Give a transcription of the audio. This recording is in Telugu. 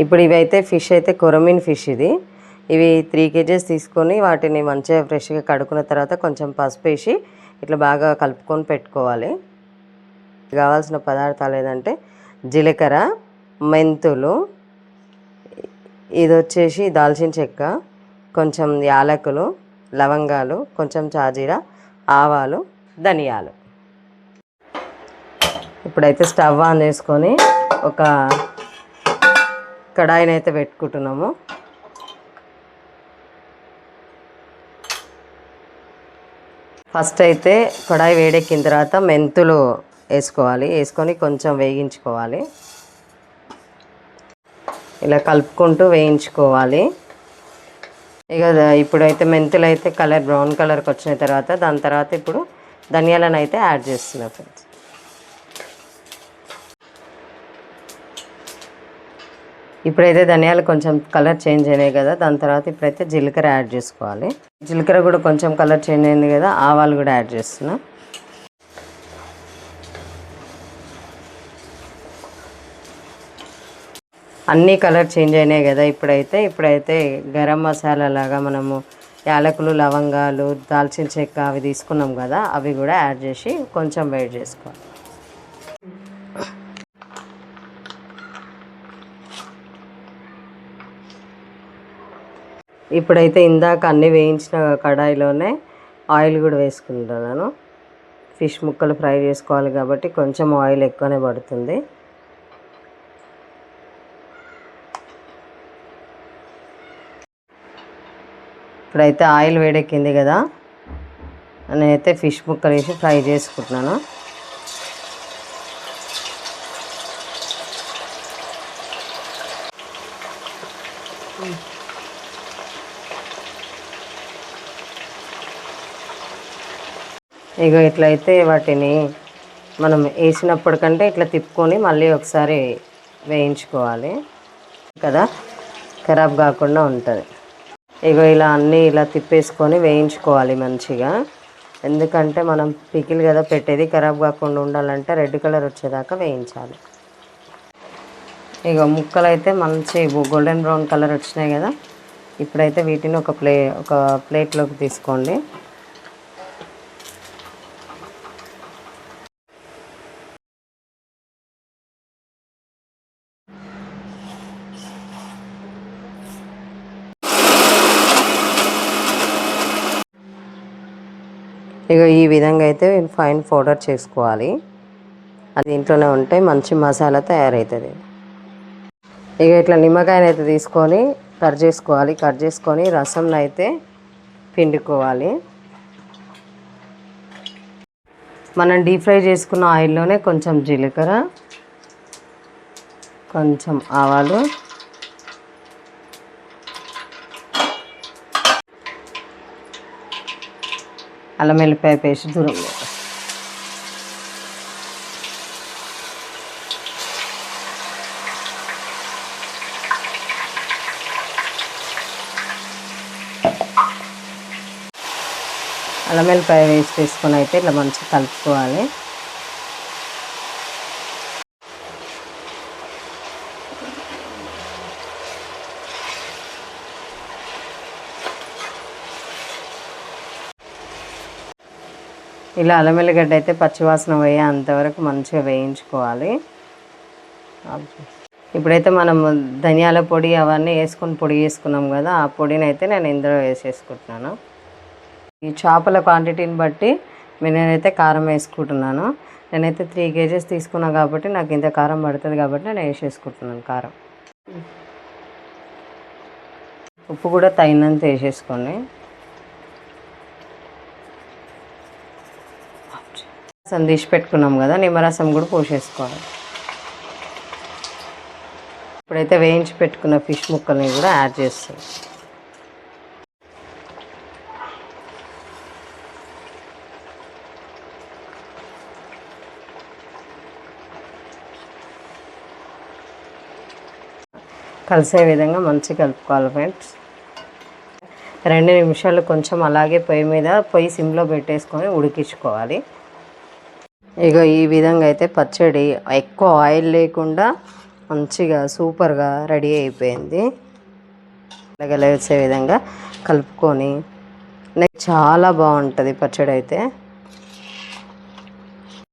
ఇప్పుడు ఇవైతే ఫిష్ అయితే కొరమీన్ ఫిష్ ఇవి 3 kgs తీసుకొని వాటిని మంచిగా ఫ్రెష్గా కడుక్కున్న తర్వాత కొంచెం పసుపు వేసి ఇట్లా బాగా కలుపుకొని పెట్టుకోవాలి. కావాల్సిన పదార్థాలు ఏంటంటే జీలకర్ర, మెంతులు, ఇది వచ్చేసి దాల్చిన చెక్క, కొంచెం యాలకులు, లవంగాలు, కొంచెం చాజీరా, ఆవాలు, ధనియాలు. ఇప్పుడైతే స్టవ్ ఆన్ చేసుకొని ఒక కడాయిని అయితే పెట్టుకుంటున్నాము. ఫస్ట్ అయితే కడాయి వేడెక్కిన తర్వాత మెంతులు వేసుకోవాలి. వేసుకొని కొంచెం వేయించుకోవాలి. ఇలా కలుపుకుంటూ వేయించుకోవాలి. ఇప్పుడైతే మెంతులు అయితే బ్రౌన్ కలర్కి వచ్చిన తర్వాత దాని తర్వాత ఇప్పుడు ధనియాలను అయితే యాడ్ చేస్తున్నా ఫ్రెండ్స్. ఇప్పుడైతే ధనియాలు కొంచెం కలర్ చేంజ్ అయినాయి కదా, దాని తర్వాత ఇప్పుడైతే జీలకర్ర యాడ్ చేసుకోవాలి. జీలకర్ర కూడా కొంచెం కలర్ చేంజ్ అయింది కదా, ఆవాలు కూడా యాడ్ చేస్తున్నా. అన్నీ కలర్ చేంజ్ అయినాయి కదా, ఇప్పుడైతే గరం మసాలా లాగా మనము యాలకులు, లవంగాలు, దాల్చిన చెక్క అవి తీసుకున్నాం కదా, అవి కూడా యాడ్ చేసి కొంచెం వేడి చేసుకోవాలి. ఇప్పుడైతే ఇందాక అన్నీ వేయించిన కడాయిలోనే ఆయిల్ కూడా వేసుకుంటున్నాను. ఫిష్ ముక్కలు ఫ్రై చేసుకోవాలి కాబట్టి కొంచెం ఆయిల్ ఎక్కువనే పడుతుంది. ఇప్పుడైతే ఆయిల్ వేడెక్కింది కదా, నేనైతే ఫిష్ ముక్కలు వేసి ఫ్రై చేసుకుంటున్నాను. ఇట్లయితే వాటిని మనం వేసినప్పటికంటే ఇట్లా తిప్పుకొని మళ్ళీ ఒకసారి వేయించుకోవాలి కదా, ఖరాబ్ కాకుండా ఉంటుంది. ఇలా అన్నీ ఇలా తిప్పేసుకొని వేయించుకోవాలి మంచిగా. ఎందుకంటే మనం పికిల్ కదా పెట్టేది, ఖరాబ్ కాకుండా ఉండాలంటే రెడ్ కలర్ వచ్చేదాకా వేయించాలి. ముక్కలు అయితే మంచి గోల్డెన్ బ్రౌన్ కలర్ వచ్చినాయి కదా, ఇప్పుడైతే వీటిని ఒక ప్లేట్లోకి తీసుకోండి. ఈ విధంగా అయితే ఫైన్ పౌడర్ చేసుకోవాలి. అది ఇంట్లోనే ఉంటే మంచి మసాలా తయారవుతుంది. ఇట్లా నిమ్మకాయని అయితే తీసుకొని కట్ చేసుకొని రసంని అయితే పిండుకోవాలి. మనం డీప్ ఫ్రై చేసుకున్న ఆయిల్లోనే కొంచెం జీలకర్ర, కొంచెం ఆవాలు, అల్లం వెల్లిపాయ పేస్ట్ దూరం, అల్లం వెల్లిపాయ వేస్ట్ వేసుకొని అయితే ఇట్లా మంచిగా కలుపుకోవాలి. ఇలా అల్లం వెల్లిగడ్డ అయితే పచ్చివాసన పోయే అంతవరకు మంచిగా వేయించుకోవాలి. ఇప్పుడైతే మనం ధనియాల పొడి అవన్నీ వేసుకొని పొడి చేసుకున్నాం కదా, ఆ పొడిని అయితే నేను ఇందులో వేసేసుకుంటున్నాను. ఈ చేపల క్వాంటిటీని బట్టి నేనైతే కారం వేసుకుంటున్నాను. నేనైతే 3 kgs తీసుకున్నాను కాబట్టి నాకు ఇంత కారం పడుతుంది కాబట్టి నేను వేసేసుకుంటున్నాను కారం. ఉప్పు కూడా తగినంత వేసేసుకోండి. రసం తీసి పెట్టుకున్నాం కదా, నిమ్మరసం కూడా పోసేసుకోవాలి. ఇప్పుడైతే వేయించి పెట్టుకున్న ఫిష్ ముక్కల్ని కూడా యాడ్ చేస్తాం. కలిసే విధంగా మంచిగా కలుపుకోవాలి ఫ్రెండ్స్. 2 నిమిషాలు కొంచెం అలాగే పొయ్యి సిమ్లో పెట్టేసుకొని ఉడికించుకోవాలి. ఇక ఈ విధంగా అయితే పచ్చడి ఎక్కువ ఆయిల్ లేకుండా మంచిగా సూపర్గా రెడీ అయిపోయింది. కలిసే విధంగా కలుపుకొని చాలా బాగుంటుంది పచ్చడి అయితే.